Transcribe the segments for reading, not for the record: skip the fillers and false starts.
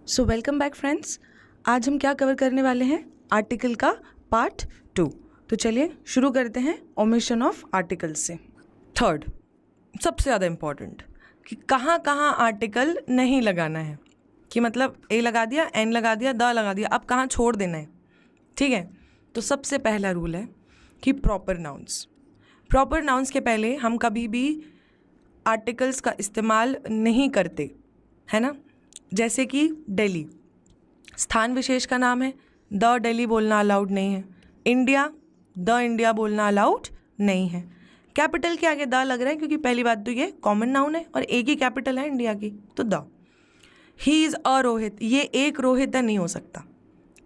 So welcome back friends. आज हम क्या कवर करने वाले हैं? आर्टिकल का पार्ट 2। तो चलिए शुरू करते हैं ओमिशन ऑफ आर्टिकल्स से। थर्ड, सबसे ज़्यादा इम्पॉर्टेंट कि कहाँ कहाँ आर्टिकल नहीं लगाना है, कि मतलब ए लगा दिया, एन लगा दिया, द लगा दिया, अब कहाँ छोड़ देना है। ठीक है, तो सबसे पहला रूल है कि प्रॉपर नाउन्स के पहले हम कभी भी आर्टिकल्स का इस्तेमाल नहीं करते, है ना। जैसे कि दिल्ली स्थान विशेष का नाम है, द दिल्ली बोलना अलाउड नहीं है। इंडिया, द इंडिया बोलना अलाउड नहीं है। कैपिटल के आगे द लग रहा है क्योंकि पहली बात तो ये कॉमन नाउन है और एक ही कैपिटल है इंडिया की, तो the. He is a Rohit, ये एक रोहित है, नहीं हो सकता।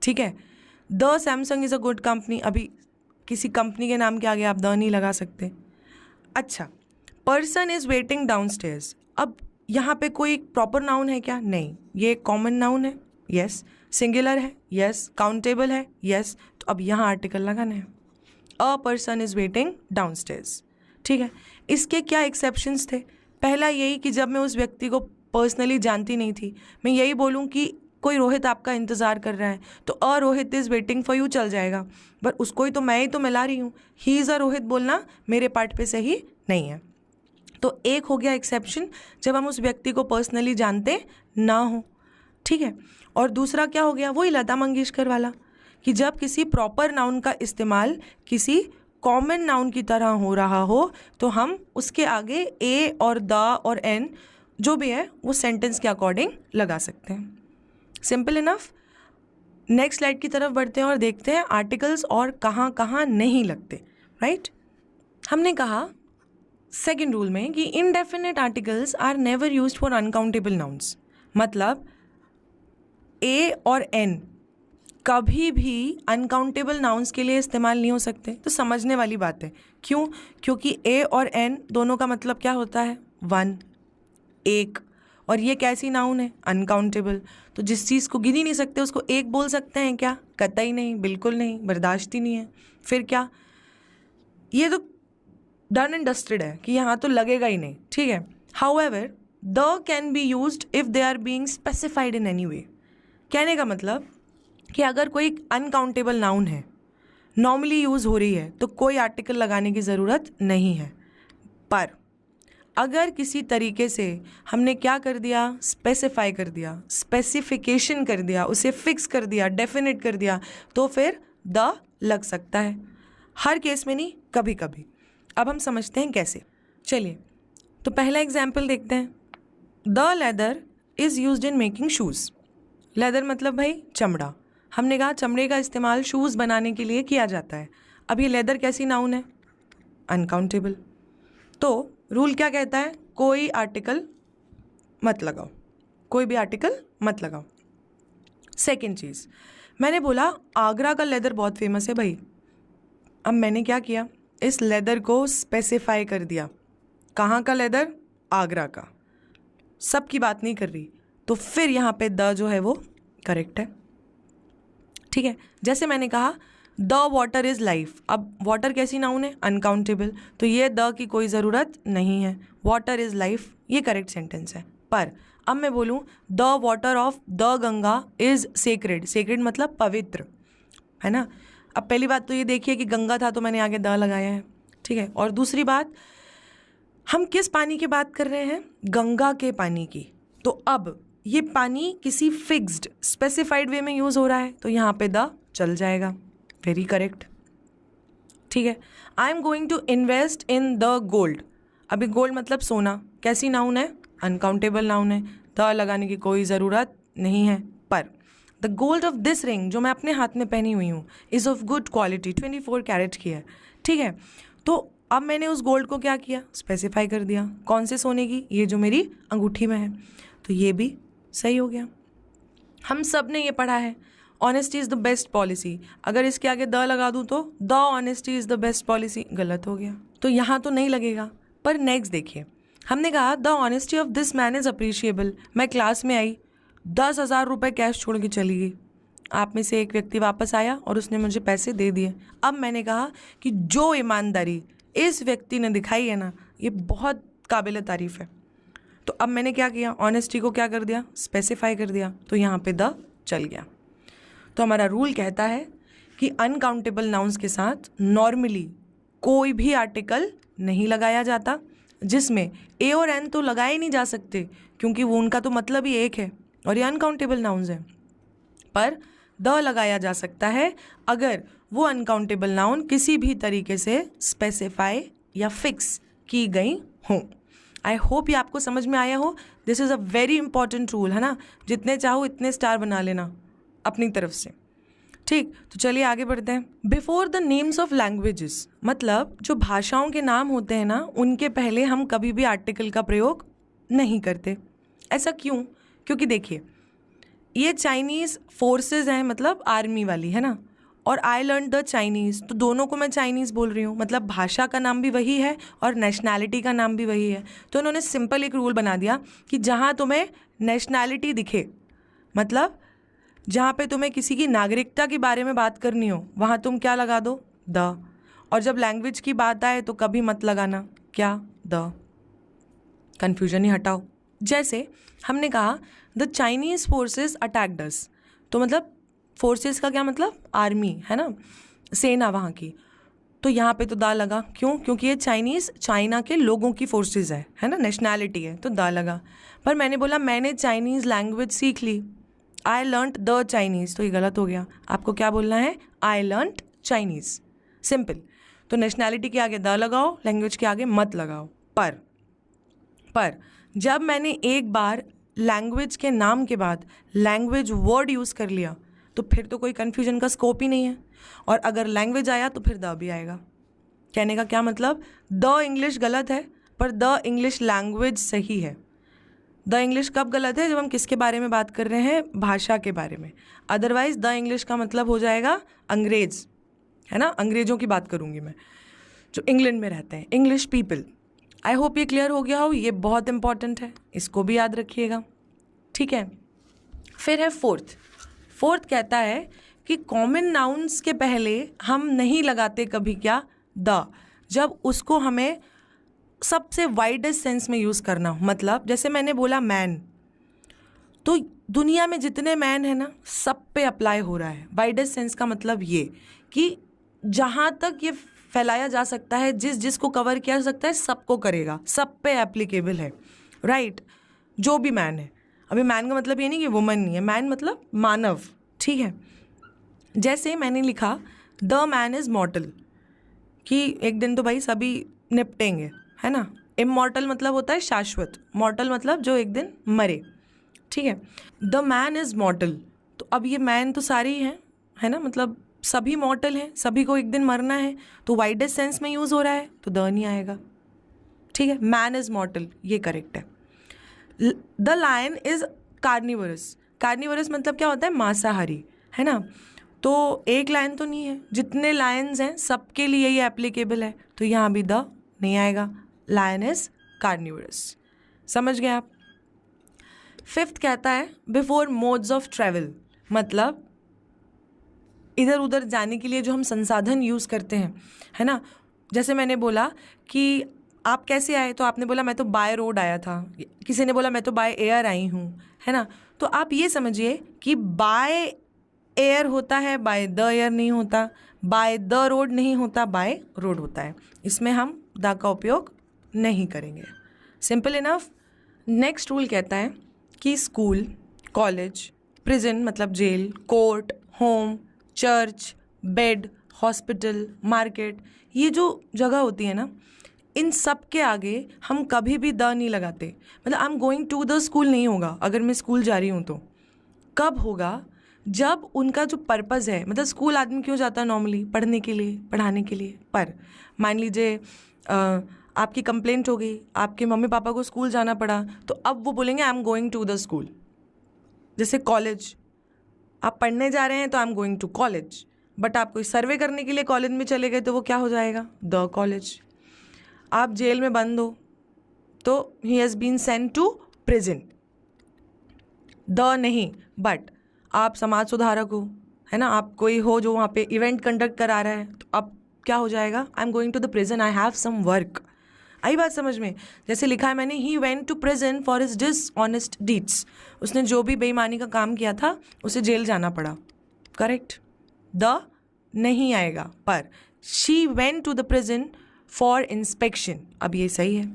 ठीक है, the Samsung is a good company, अभी किसी कंपनी के नाम के आगे आप द नहीं लगा सकते। अच्छा, पर्सन इज़ वेटिंग डाउनस्टेयर्स, अब यहाँ पे कोई प्रॉपर नाउन है क्या? नहीं, ये कॉमन नाउन है, यस। सिंगुलर है, यस। काउंटेबल है, यस। तो अब यहाँ आर्टिकल लगाना है, a person is waiting downstairs. ठीक है, इसके क्या एक्सेप्शंस थे? पहला यही कि जब मैं उस व्यक्ति को पर्सनली जानती नहीं थी, मैं यही बोलूँ कि कोई रोहित आपका इंतज़ार कर रहा है, तो uh Rohit is waiting for you चल जाएगा, पर उसको ही तो मैं ही तो मिला रही हूँ। ही इज़ अ रोहित बोलना मेरे पार्ट पे सही नहीं है। तो एक हो गया एक्सेप्शन, जब हम उस व्यक्ति को पर्सनली जानते ना हो। ठीक है, और दूसरा क्या हो गया? वही लता मंगेशकर वाला, कि जब किसी प्रॉपर नाउन का इस्तेमाल किसी कॉमन नाउन की तरह हो रहा हो तो हम उसके आगे ए और द और एन जो भी है वो सेंटेंस के अकॉर्डिंग लगा सकते हैं। Simple enough. नेक्स्ट स्लाइड की तरफ बढ़ते हैं और देखते हैं आर्टिकल्स और कहाँ कहाँ नहीं लगते। राइट, हमने कहा सेकेंड रूल में कि indefinite articles are never used for uncountable nouns, मतलब ए और एन कभी भी अनकाउंटेबल नाउन्स के लिए इस्तेमाल नहीं हो सकते। तो समझने वाली बात है, क्यों? क्योंकि ए और एन दोनों का मतलब क्या होता है? वन, एक, और ये कैसी नाउन है? अनकाउंटेबल। तो जिस चीज़ को गिन ही नहीं सकते उसको एक बोल सकते हैं क्या? कतई नहीं, बिल्कुल नहीं, बर्दाश्त ही नहीं है। फिर क्या? ये तो डन एंड डस्टेड है कि यहाँ तो लगेगा ही नहीं। ठीक है, however the can be used if they are being specified in any way. कहने का मतलब कि अगर कोई अनकाउंटेबल नाउन है, नॉर्मली यूज़ हो रही है, तो कोई आर्टिकल लगाने की ज़रूरत नहीं है। पर अगर किसी तरीके से हमने क्या कर दिया? स्पेसिफाई कर दिया, स्पेसिफिकेशन कर दिया, उसे फिक्स कर दिया, डेफिनेट कर दिया, तो फिर द लग सकता है। हर केस में नहीं, कभी कभी। अब हम समझते हैं कैसे। चलिए, तो पहला एग्जाम्पल देखते हैं। The leather is used in making shoes. Leather मतलब भाई चमड़ा। हमने कहा चमड़े का इस्तेमाल शूज़ बनाने के लिए किया जाता है। अब ये लेदर कैसी नाउन है? अनकाउंटेबल। तो रूल क्या कहता है? कोई आर्टिकल मत लगाओ, कोई भी आर्टिकल मत लगाओ। सेकेंड चीज़, मैंने बोला आगरा का लेदर बहुत फेमस है भाई। अब मैंने क्या किया? इस लेदर को स्पेसिफाई कर दिया। कहाँ का लेदर? आगरा का। सब की बात नहीं कर रही, तो फिर यहाँ पे द जो है वो करेक्ट है। ठीक है, जैसे मैंने कहा द वाटर इज़ लाइफ। अब वाटर कैसी नाउन है? अनकाउंटेबल, तो ये द की कोई ज़रूरत नहीं है। वाटर इज़ लाइफ, ये करेक्ट सेंटेंस है। पर अब मैं बोलूँ the water of the Ganga is sacred. Sacred मतलब पवित्र, है ना। अब पहली बात तो ये देखिए कि गंगा था तो मैंने आगे द लगाया है। ठीक है, और दूसरी बात, हम किस पानी की बात कर रहे हैं? गंगा के पानी की। तो अब ये पानी किसी फिक्स्ड स्पेसिफाइड वे में यूज़ हो रहा है, तो यहाँ पे द चल जाएगा। Very correct. ठीक है, I am going to invest in the gold. अभी गोल्ड मतलब सोना, कैसी नाउन है? अनकाउंटेबल नाउन है, द लगाने की कोई ज़रूरत नहीं है। पर the gold of this ring, जो मैं अपने हाथ में पहनी हुई हूँ, is of good quality, 24 carat की है। ठीक है, तो अब मैंने उस गोल्ड को क्या किया? स्पेसिफाई कर दिया। कौन से सोने की? ये जो मेरी अंगूठी में है। तो ये भी सही हो गया। हम सब ने ये पढ़ा है, honesty is the best policy. अगर इसके आगे द लगा दूँ तो the honesty is the best policy, गलत हो गया, तो यहाँ तो नहीं लगेगा। पर नेक्स्ट देखिए, हमने कहा the honesty of this man is appreciable. मैं क्लास में आई, 10,000 रुपये कैश छोड़ के चली गई। आप में से एक व्यक्ति वापस आया और उसने मुझे पैसे दे दिए। अब मैंने कहा कि जो ईमानदारी इस व्यक्ति ने दिखाई है ना, ये बहुत काबिल तारीफ़ है। तो अब मैंने क्या किया, ऑनेस्टी को क्या कर दिया, स्पेसिफाई कर दिया, तो यहाँ पे द चल गया। तो हमारा रूल कहता है कि अनकाउंटेबल नाउन्स के साथ नॉर्मली कोई भी आर्टिकल नहीं लगाया जाता, जिसमें ए और एन तो लगाए नहीं जा सकते क्योंकि वो उनका तो मतलब ही एक है और ये अनकाउंटेबल नाउन्स हैं। पर द लगाया जा सकता है अगर वो अनकाउंटेबल नाउन किसी भी तरीके से स्पेसिफाई या फिक्स की गई हों। आई होप ये आपको समझ में आया हो। This is a very important rule, है ना। जितने चाहो इतने स्टार बना लेना अपनी तरफ से। ठीक, तो चलिए आगे बढ़ते हैं। Before the names of languages, मतलब जो भाषाओं के नाम होते हैं ना, उनके पहले हम कभी भी आर्टिकल का प्रयोग नहीं करते। ऐसा क्यों? क्योंकि देखिए, ये चाइनीज़ फोर्सेस हैं, मतलब आर्मी वाली, है ना, और आई लर्न द चाइनीज़, तो दोनों को मैं चाइनीज़ बोल रही हूँ, मतलब भाषा का नाम भी वही है और नेशनैलिटी का नाम भी वही है। तो उन्होंने सिंपल एक रूल बना दिया कि जहाँ तुम्हें नेशनैलिटी दिखे, मतलब जहाँ पे तुम्हें किसी की नागरिकता के बारे में बात करनी हो, वहाँ तुम क्या लगा दो, द। और जब लैंग्वेज की बात आए तो कभी मत लगाना क्या, द। कन्फ्यूजन ही हटाओ। जैसे हमने कहा द चाइनीज़ फोर्सेस अटैक्ड अस, तो मतलब फोर्सेस का क्या मतलब, आर्मी, है ना, सेना वहाँ की। तो यहाँ पे तो दा लगा, क्यों? क्योंकि ये चाइनीज़ चाइना के लोगों की फोर्सेस है ना, नेशनैलिटी है, तो दा लगा। पर मैंने बोला मैंने चाइनीज़ लैंग्वेज सीख ली, आई लर्नड द चाइनीज़, तो ये गलत हो गया। आपको क्या बोलना है, आई लर्नड चाइनीज़, सिंपल। तो नेशनैलिटी के आगे द लगाओ, लैंग्वेज के आगे मत लगाओ। पर जब मैंने एक बार लैंग्वेज के नाम के बाद लैंग्वेज वर्ड यूज़ कर लिया तो फिर तो कोई कन्फ्यूजन का स्कोप ही नहीं है। और अगर लैंग्वेज आया तो फिर द भी आएगा। कहने का क्या मतलब, द इंग्लिश गलत है पर द इंग्लिश लैंग्वेज सही है। द इंग्लिश कब गलत है, जब हम किसके बारे में बात कर रहे हैं, भाषा के बारे में। अदरवाइज द इंग्लिश का मतलब हो जाएगा अंग्रेज, है ना, अंग्रेजों की बात करूँगी मैं जो इंग्लैंड में रहते हैं, इंग्लिश पीपल। आई होप ये क्लियर हो गया हो, ये बहुत इंपॉर्टेंट है, इसको भी याद रखिएगा, ठीक है। फिर है फोर्थ कहता है कि कॉमन नाउन्स के पहले हम नहीं लगाते कभी क्या, द, जब उसको हमें सबसे वाइडेस्ट सेंस में यूज़ करना हो। मतलब जैसे मैंने बोला मैन, तो दुनिया में जितने मैन है ना सब पे अप्लाई हो रहा है। वाइडेस्ट सेंस का मतलब ये कि जहाँ तक ये फैलाया जा सकता है, जिसको कवर किया जा सकता है, सबको करेगा, सब पे एप्लीकेबल है, राइट। जो भी मैन है, अभी मैन का मतलब ये नहीं कि वुमन नहीं है, मैन मतलब मानव, ठीक है। जैसे मैंने लिखा द मैन इज़ मॉर्टल, कि एक दिन तो भाई सभी निपटेंगे, है ना। इमॉर्टल मतलब होता है शाश्वत, मॉर्टल मतलब जो एक दिन मरे, ठीक है। द मैन इज़ मॉर्टल, तो अब ये मैन तो सारे ही हैं, है ना, मतलब सभी मॉर्टल हैं, सभी को एक दिन मरना है, तो वाइडेस्ट सेंस में यूज़ हो रहा है तो द नहीं आएगा, ठीक है। मैन इज़ मॉर्टल, ये करेक्ट है। The lion is carnivorous, carnivorous मतलब क्या होता है, मांसाहारी, है ना। तो एक लायन तो नहीं है, जितने लायंस हैं सबके लिए ये एप्लीकेबल है, तो यहाँ भी द नहीं आएगा, लायन इज कार्निवरस। समझ गए आप। फिफ्थ कहता है बिफोर मोड्स ऑफ ट्रैवल, मतलब इधर उधर जाने के लिए जो हम संसाधन यूज़ करते हैं, है ना। जैसे मैंने बोला कि आप कैसे आए, तो आपने बोला मैं तो बाय रोड आया था, किसी ने बोला मैं तो बाय एयर आई हूँ, है ना। तो आप ये समझिए कि बाय एयर होता है, बाय द एयर नहीं होता, बाय द रोड नहीं होता, बाय रोड होता है। इसमें हम द का उपयोग नहीं करेंगे, सिंपल इनफ। नेक्स्ट रूल कहता है कि स्कूल, कॉलेज, प्रिजन मतलब जेल, court, home, church, bed, hospital, market, ये जो जगह होती है ना, इन सब के आगे हम कभी भी द नहीं लगाते। मतलब I am going to the school नहीं होगा अगर मैं स्कूल जा रही हूँ तो। कब होगा, जब उनका जो पर्पज़ है, मतलब स्कूल आदमी क्यों जाता है नॉर्मली, पढ़ने के लिए, पढ़ाने के लिए। पर मान लीजिए आपकी कंप्लेंट हो गई, आपके मम्मी पापा को स्कूल जाना पड़ा, तो अब वो बोलेंगे I am going to the school. जैसे कॉलेज, आप पढ़ने जा रहे हैं तो I am going to college, but आप कोई सर्वे करने के लिए कॉलेज में चले गए तो वो क्या हो जाएगा, द कॉलेज। आप जेल में बंद हो तो he has been sent to prison, the नहीं। बट आप समाज सुधारक हो, है ना, आप कोई हो जो वहाँ पे इवेंट कंडक्ट करा रहा है, तो अब क्या हो जाएगा, I am going to the prison, I have some work, I बात समझ में? जैसे लिखा है मैंने, he went to prison for his dishonest deeds, उसने जो भी बेईमानी का काम किया था उसे जेल जाना पड़ा, करेक्ट। द नहीं आएगा, पर she went to the prison for inspection, अब ये सही है।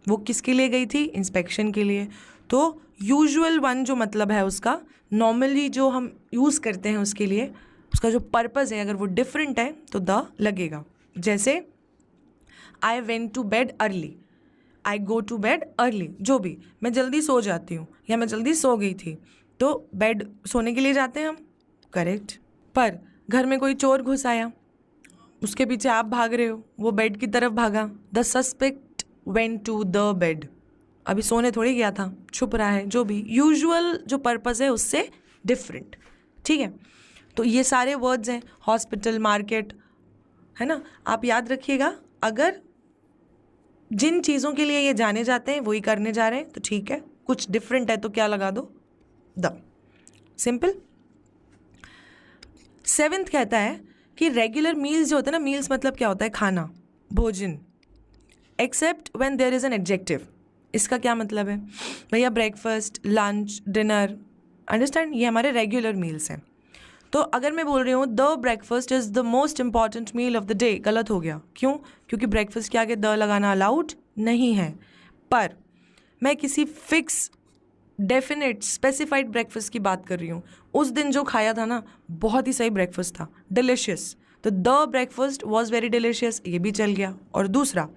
वो किसके लिए गई थी? इंस्पेक्शन के लिए। तो यूजुअल वन जो मतलब है उसका, नॉर्मली जो हम यूज़ करते हैं उसके लिए, उसका जो पर्पज़ है अगर वो डिफरेंट है तो द लगेगा। जैसे I went to bed early, I go to bed early, जो भी, मैं जल्दी सो जाती हूँ या मैं जल्दी सो गई थी, तो बेड सोने के लिए जाते हैं हम, करेक्ट। पर घर में कोई चोर घुस आया, उसके पीछे आप भाग रहे हो, वो बेड की तरफ भागा, the suspect went to the bed, अभी सोने थोड़ी गया था, छुप रहा है, जो भी, यूजुअल जो पर्पज़ है उससे डिफरेंट, ठीक है। तो ये सारे वर्ड्स हैं, हॉस्पिटल, मार्केट, है ना। आप याद रखिएगा, अगर जिन चीज़ों के लिए ये जाने जाते हैं वही करने जा रहे हैं तो ठीक है, कुछ डिफरेंट है तो क्या लगा दो? The, simple. 7th कहता है कि रेगुलर मील्स जो होते हैं ना, मील्स मतलब क्या होता है? खाना, भोजन, except when there is an adjective. इसका क्या मतलब है भैया? ब्रेकफास्ट, लंच, डिनर, अंडरस्टैंड, ये हमारे रेगुलर मील्स हैं। तो अगर मैं बोल रही हूँ the breakfast is the most important meal of the day, गलत हो गया। क्यों? क्योंकि ब्रेकफास्ट के आगे द लगाना अलाउड नहीं है। पर मैं किसी फिक्स, डेफिनेट, स्पेसिफाइड ब्रेकफास्ट की बात कर रही हूँ। उस दिन जो खाया था ना, बहुत ही सही ब्रेकफास्ट था, डिलिशियस, तो the breakfast was very delicious, ये भी चल गया। और दूसरा,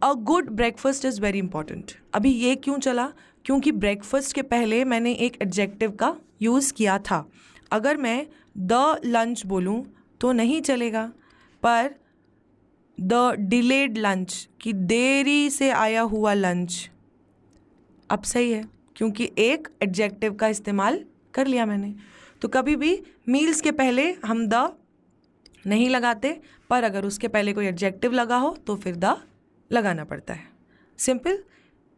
a good breakfast is very important. अभी ये क्यों चला? क्योंकि ब्रेकफास्ट के पहले मैंने एक एडजेक्टिव का यूज़ किया था। अगर मैं द लंच बोलूँ तो नहीं चलेगा, पर द डिलेड लंच, कि देरी से आया हुआ लंच, अब सही है, क्योंकि एक एडजेक्टिव का इस्तेमाल कर लिया मैंने। तो कभी भी मील्स के पहले हम द नहीं लगाते, पर अगर उसके पहले कोई एडजेक्टिव लगा हो तो फिर द लगाना पड़ता है। सिंपल।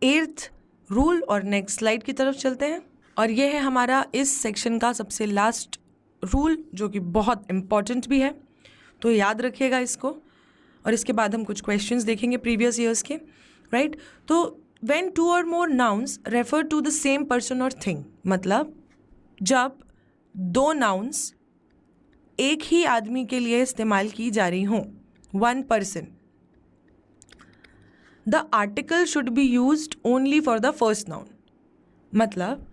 8th रूल, और नेक्स्ट स्लाइड की तरफ चलते हैं। और ये है हमारा इस सेक्शन का सबसे लास्ट रूल, जो कि बहुत इम्पॉर्टेंट भी है, तो याद रखिएगा इसको। और इसके बाद हम कुछ क्वेश्चंस देखेंगे प्रीवियस ईयर्स के, राइट। तो when 2 or more nouns refer to the same person और थिंग, मतलब जब 2 नाउन्स एक ही आदमी के लिए इस्तेमाल की जा रही हों, 1 person, the article should be used only for the first noun. मतलब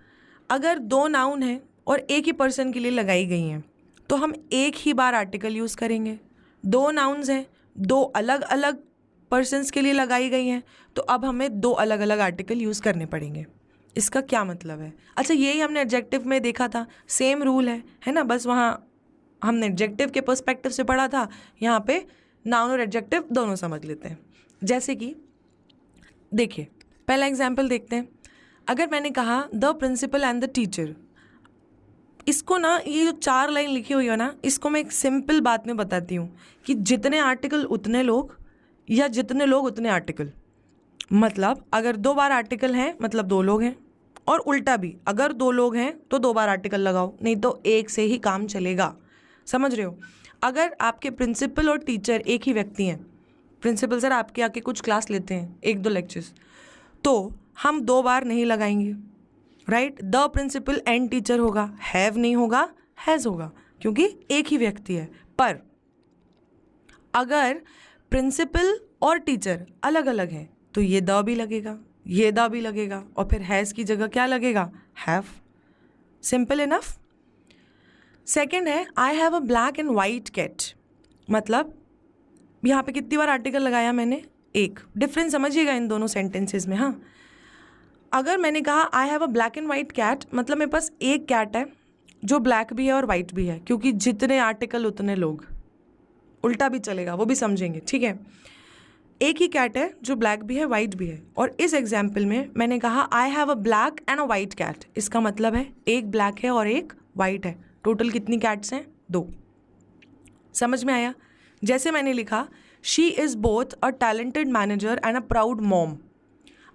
अगर 2 नाउन हैं और एक ही पर्सन के लिए लगाई गई हैं तो हम एक ही बार आर्टिकल यूज़ करेंगे। 2 नाउन्स हैं, 2 अलग अलग पर्सन्स के लिए लगाई गई हैं, तो अब हमें 2 अलग अलग आर्टिकल यूज़ करने पड़ेंगे। इसका क्या मतलब है? अच्छा, यही हमने एडजेक्टिव में देखा था, सेम रूल है ना, बस वहाँ हमने एडजेक्टिव के पर्सपेक्टिव से पढ़ा था, यहाँ पे नाउन और एडजेक्टिव दोनों समझ लेते हैं। जैसे कि देखिए, पहला एग्जाम्पल देखते हैं। अगर मैंने कहा the principal and the teacher, इसको ना, ये जो 4 लाइन लिखी हुई है ना, इसको मैं एक सिंपल बात में बताती हूँ कि जितने आर्टिकल उतने लोग, या जितने लोग उतने आर्टिकल। मतलब अगर 2 बार आर्टिकल हैं मतलब 2 लोग हैं, और उल्टा भी, अगर 2 लोग हैं तो 2 बार आर्टिकल लगाओ, नहीं तो एक से ही काम चलेगा। समझ रहे हो? अगर आपके प्रिंसिपल और टीचर एक ही व्यक्ति हैं, प्रिंसिपल सर आपके आके कुछ क्लास लेते हैं, 1-2 लेक्चर्स, तो हम 2 बार नहीं लगाएंगे, right. The principal and teacher होगा, हैव नहीं होगा, हैज़ होगा, क्योंकि एक ही व्यक्ति है। पर अगर प्रिंसिपल और टीचर अलग अलग हैं तो ये द भी लगेगा, ये द भी लगेगा, और फिर हैज़ की जगह क्या लगेगा? हैव। Simple enough. सेकेंड है I have a black and white cat. मतलब यहाँ पे कितनी बार आर्टिकल लगाया मैंने? एक। डिफरेंस समझिएगा इन दोनों सेंटेंसेस में। हाँ, अगर मैंने कहा I have a black and white cat, मतलब मेरे पास एक कैट है जो ब्लैक भी है और वाइट भी है, क्योंकि जितने आर्टिकल उतने लोग। उल्टा भी चलेगा, वो भी समझेंगे, ठीक है। एक ही कैट है जो ब्लैक भी है, वाइट भी है। और इस एग्जाम्पल में मैंने कहा I have a black and a white cat, इसका मतलब है एक ब्लैक है और एक वाइट है। टोटल कितनी कैट्स हैं? 2। समझ में आया? जैसे मैंने लिखा she is both a talented manager and a proud mom.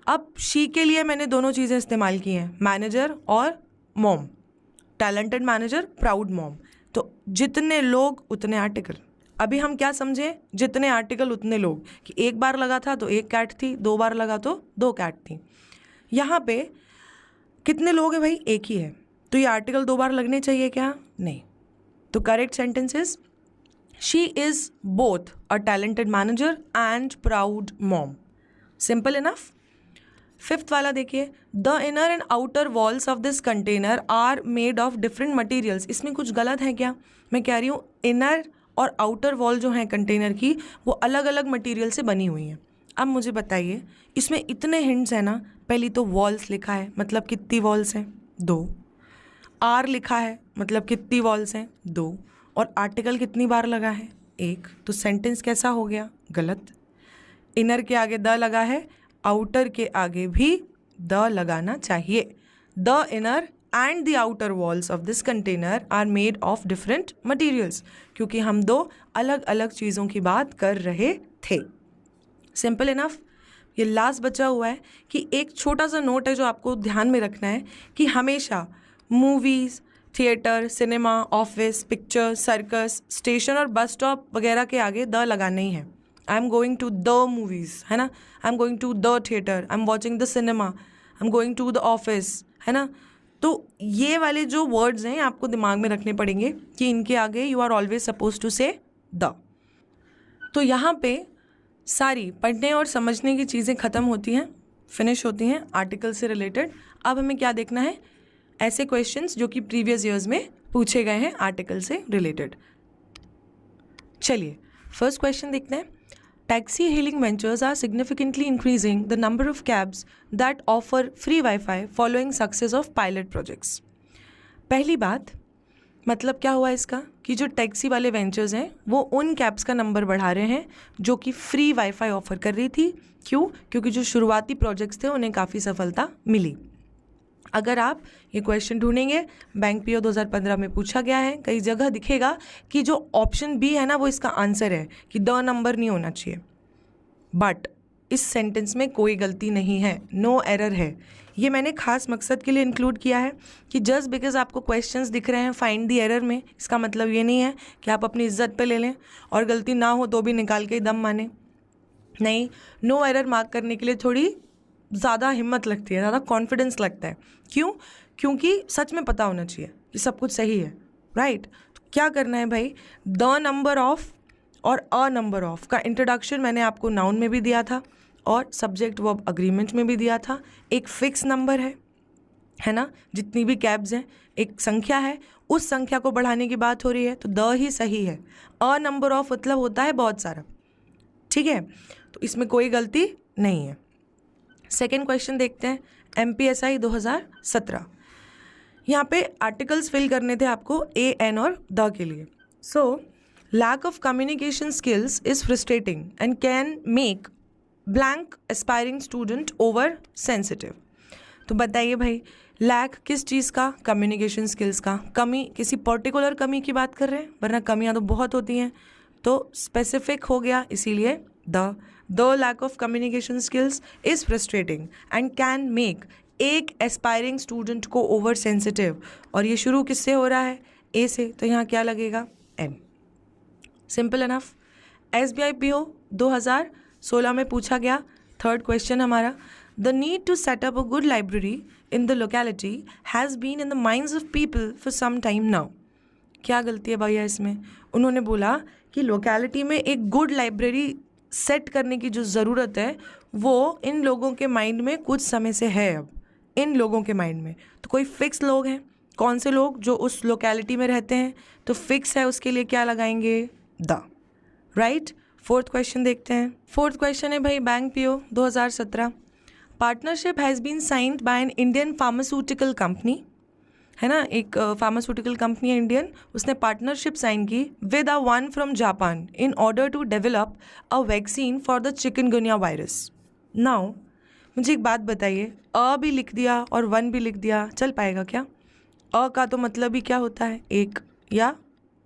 अब शी के लिए मैंने दोनों चीज़ें इस्तेमाल की हैं, मैनेजर और mom. Talented manager, proud mom, तो जितने लोग उतने आर्टिकल। अभी हम क्या समझे, जितने आर्टिकल उतने लोग, कि एक बार लगा था तो एक कैट थी, 2 बार लगा तो 2 कैट थी। यहाँ पे कितने लोग हैं भाई, एक ही है, तो ये आर्टिकल 2 बार लगने चाहिए क्या, नहीं। तो correct sentence is she is both a talented manager and proud mom. Simple enough. 5th वाला देखिए, the inner and outer walls of this container are made of different materials. इसमें कुछ गलत है क्या, मैं कह रही हूँ इनर और आउटर वॉल जो है कंटेनर की वो अलग अलग मटेरियल से बनी हुई हैं। अब मुझे बताइए, इसमें इतने हिंट्स हैं ना, पहली तो वॉल्स लिखा है, मतलब कितनी वॉल्स हैं, 2। आर लिखा है, मतलब कितनी वॉल्स हैं, 2। और आर्टिकल कितनी बार लगा है, 1। तो सेंटेंस कैसा हो गया, गलत। इनर के आगे द लगा है, आउटर के आगे भी द लगाना चाहिए। The inner and the outer walls of this container are made of different materials, क्योंकि हम 2 अलग अलग चीज़ों की बात कर रहे थे। Simple enough. ये लास्ट बचा हुआ है कि एक छोटा सा नोट है जो आपको ध्यान में रखना है कि हमेशा movies, theatre, cinema, office, picture, circus, station और बस स्टॉप वगैरह के आगे द लगाना ही है। I am going to the movies, है ना, I am going to the theatre, I am watching the cinema, I am going to the office, है ना। तो ये वाले जो वर्ड्स हैं आपको दिमाग में रखने पड़ेंगे कि इनके आगे you are always suppose to say the. तो यहाँ पे सारी पढ़ने और समझने की चीज़ें ख़त्म होती हैं, फिनिश होती हैं आर्टिकल से रिलेटेड। अब हमें क्या देखना है, ऐसे क्वेश्चंस जो कि प्रीवियस ईयर्स में पूछे गए हैं आर्टिकल से रिलेटेड। चलिए फर्स्ट क्वेश्चन देखते हैं। Taxi hailing ventures are significantly increasing the number of cabs that offer free Wi-Fi following success of pilot projects. पहली बात, मतलब क्या हुआ इसका कि जो टैक्सी वाले वेंचर्स हैं वो उन कैब्स का नंबर बढ़ा रहे हैं जो कि फ्री वाईफाई ऑफर कर रही थी। क्यों? क्योंकि जो शुरुआती प्रोजेक्ट्स थे उन्हें काफ़ी सफलता मिली। अगर आप ये क्वेश्चन ढूंढेंगे, बैंक पीओ 2015 में पूछा गया है, कई जगह दिखेगा कि जो ऑप्शन बी है ना वो इसका आंसर है कि द नंबर नहीं होना चाहिए। बट इस सेंटेंस में कोई गलती नहीं है, नो एरर है। ये मैंने खास मकसद के लिए इंक्लूड किया है कि जस्ट बिकॉज आपको क्वेश्चंस दिख रहे हैं फाइंड दी एरर में, इसका मतलब ये नहीं है कि आप अपनी इज्जत पे ले लें और गलती ना हो तो भी निकाल के दम माने। नहीं, नो एरर मार्क करने के लिए थोड़ी ज़्यादा हिम्मत लगती है, ज़्यादा कॉन्फिडेंस लगता है। क्यों? क्योंकि सच में पता होना चाहिए कि सब कुछ सही है, राइट। तो क्या करना है भाई, द नंबर ऑफ और अ नंबर ऑफ का इंट्रोडक्शन मैंने आपको नाउन में भी दिया था और सब्जेक्ट वर्ब अग्रीमेंट में भी दिया था। एक फिक्स नंबर है ना, जितनी भी कैब्स हैं एक संख्या है, उस संख्या को बढ़ाने की बात हो रही है तो द ही सही है। अ नंबर ऑफ मतलब होता है बहुत सारा, ठीक है, तो इसमें कोई गलती नहीं है। सेकेंड क्वेश्चन देखते हैं, MPSI 2017। यहाँ पे आर्टिकल्स फिल करने थे आपको ए, एन और द के लिए। So lack of communication skills is frustrating and can make blank aspiring student over sensitive. तो बताइए भाई, लैक किस चीज़ का, कम्युनिकेशन स्किल्स का। कमी, किसी पर्टिकुलर कमी की बात कर रहे हैं, वरना कमियाँ तो बहुत होती हैं, तो स्पेसिफिक हो गया, इसीलिए the lack of communication skills is frustrating and can make एक एस्पायरिंग स्टूडेंट को ओवर सेंसिटिव। और ये शुरू किससे हो रहा है, ए से, तो यहाँ क्या लगेगा, an. Simple enough. SBI PO 2016 में पूछा गया, थर्ड क्वेश्चन हमारा, the need to set up a good library in the locality has been in the minds of people for some time now. क्या गलती है भैया इसमें? उन्होंने बोला कि लोकेलिटी में एक गुड लाइब्रेरी सेट करने की जो ज़रूरत है वो इन लोगों के माइंड में कुछ समय से है। अब इन लोगों के माइंड में तो कोई फिक्स लोग हैं, कौन से लोग, जो उस लोकेलिटी में रहते हैं, तो फिक्स है उसके लिए क्या लगाएंगे, द, राइट। फोर्थ क्वेश्चन देखते हैं। फोर्थ क्वेश्चन है भाई, bank PO 2017, partnership has been signed by an Indian pharmaceutical company, है ना, एक फार्मास्यूटिकल कंपनी है इंडियन, उसने पार्टनरशिप साइन की with a one from Japan in order to develop a vaccine for the chikungunya virus. Now मुझे एक बात बताइए, अ भी लिख दिया और वन भी लिख दिया, चल पाएगा क्या? अ का तो मतलब ही क्या होता है, एक या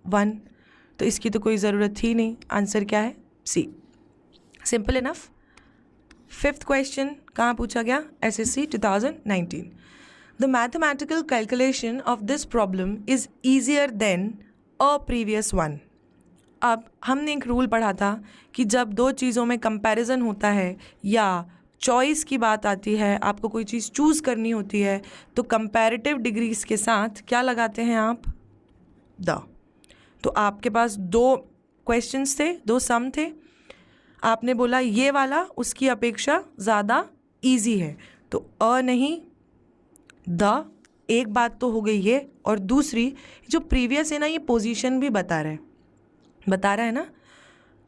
वन, तो इसकी तो कोई ज़रूरत ही नहीं। आंसर क्या है, C. Simple enough. Fifth question कहाँ पूछा गया, SSC 2019। The mathematical calculation of this problem is easier than a previous one. अब हमने एक रूल पढ़ा था कि जब दो चीज़ों में कंपैरिजन होता है या चॉइस की बात आती है, आपको कोई चीज़ चूज़ करनी होती है, तो कंपैरेटिव डिग्रीज के साथ क्या लगाते हैं आप? द। तो आपके पास दो क्वेश्चंस थे, दो सम थे, आपने बोला ये वाला उसकी अपेक्षा ज़्यादा इजी है, तो अ नहीं द। एक बात तो हो गई ये, और दूसरी जो प्रीवियस है ना, ये पोजीशन भी बता रहा है ना,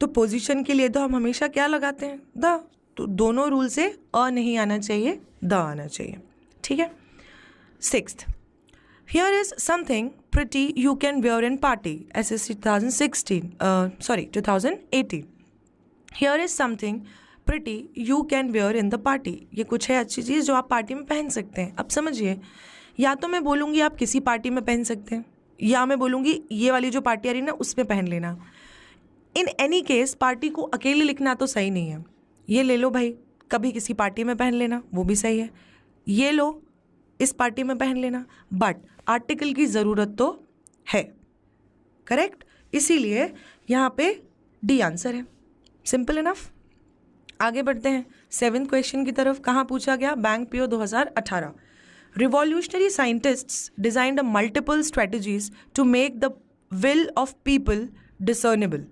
तो पोजीशन के लिए तो हम हमेशा क्या लगाते हैं? द। तो दोनों रूल से अ नहीं आना चाहिए, द आना चाहिए, ठीक है। 6th, here is something pretty you can wear in party. SSC 2018. Here is something pretty you can wear in the party. ये कुछ है अच्छी चीज़ जो आप पार्टी में पहन सकते हैं। अब समझिए, या तो मैं बोलूँगी आप किसी पार्टी में पहन सकते हैं, या मैं बोलूँगी ये वाली जो पार्टी आ रही है ना उसमें पहन लेना। इन एनी केस पार्टी को अकेले लिखना तो सही नहीं है। ये ले लो भाई, कभी किसी पार्टी में पहन लेना, वो भी सही है। ये लो, इस पार्टी में पहन लेना, बट आर्टिकल की ज़रूरत तो है, करेक्ट। इसीलिए यहाँ पे डी आंसर है, सिंपल इनफ। आगे बढ़ते हैं 7th क्वेश्चन की तरफ। कहाँ पूछा गया? Bank PO 2018। Revolutionary scientists designed a multiple strategies to make the will of people discernible.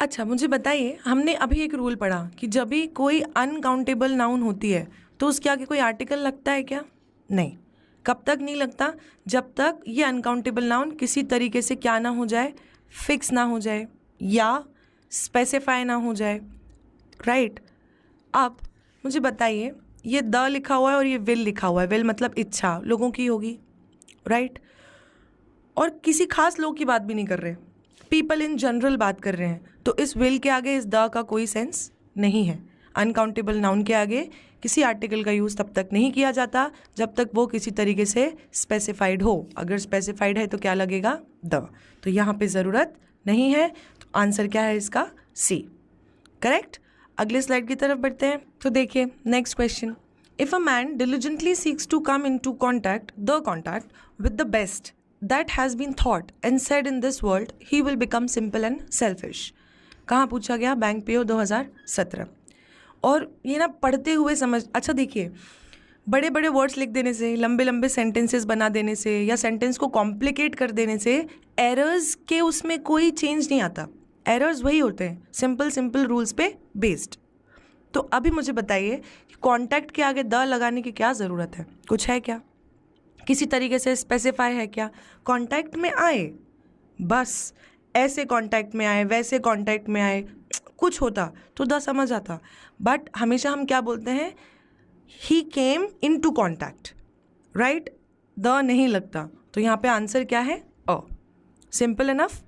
अच्छा, मुझे बताइए, हमने अभी एक रूल पढ़ा कि जब भी कोई अनकाउंटेबल नाउन होती है तो उसके आगे कोई आर्टिकल लगता है क्या? नहीं। कब तक नहीं लगता? जब तक ये अनकाउंटेबल नाउन किसी तरीके से क्या ना हो जाए, फिक्स ना हो जाए या स्पेसिफाई ना हो जाए, राइट। अब मुझे बताइए, ये द लिखा हुआ है और ये विल लिखा हुआ है। विल मतलब इच्छा लोगों की होगी, राइट, और किसी खास लोग की बात भी नहीं कर रहे, पीपल इन जनरल बात कर रहे हैं, तो इस विल के आगे इस द का कोई सेंस नहीं है। अनकाउंटेबल नाउन के आगे किसी आर्टिकल का यूज़ तब तक नहीं किया जाता जब तक वो किसी तरीके से स्पेसिफाइड हो। अगर स्पेसिफाइड है तो क्या लगेगा? द। तो यहाँ पे ज़रूरत नहीं है, तो आंसर क्या है इसका? सी, करेक्ट। अगले स्लाइड की तरफ बढ़ते हैं। तो देखिए next question, if a man diligently seeks to come into contact with the best that has been thought and said in this world, he will become simple and selfish. कहाँ पूछा गया? Bank PO 2017। और ये ना पढ़ते हुए समझ, अच्छा देखिए, बड़े बड़े वर्ड्स लिख देने से, लंबे लंबे सेंटेंसेस बना देने से या सेंटेंस को कॉम्प्लिकेट कर देने से एरर्स के उसमें कोई चेंज नहीं आता। एरर्स वही होते हैं, सिंपल रूल्स पे बेस्ड। तो अभी मुझे बताइए कि कॉन्टैक्ट के आगे द लगाने की क्या ज़रूरत है? कुछ है क्या? किसी तरीके से स्पेसिफाई है क्या? कांटेक्ट में आए, बस ऐसे कांटेक्ट में आए, वैसे कांटेक्ट में आए, कुछ होता तो द समझ आता, बट हमेशा हम क्या बोलते हैं? He came into contact, right, the नहीं लगता। तो यहाँ पे आंसर क्या है? अ। Simple enough.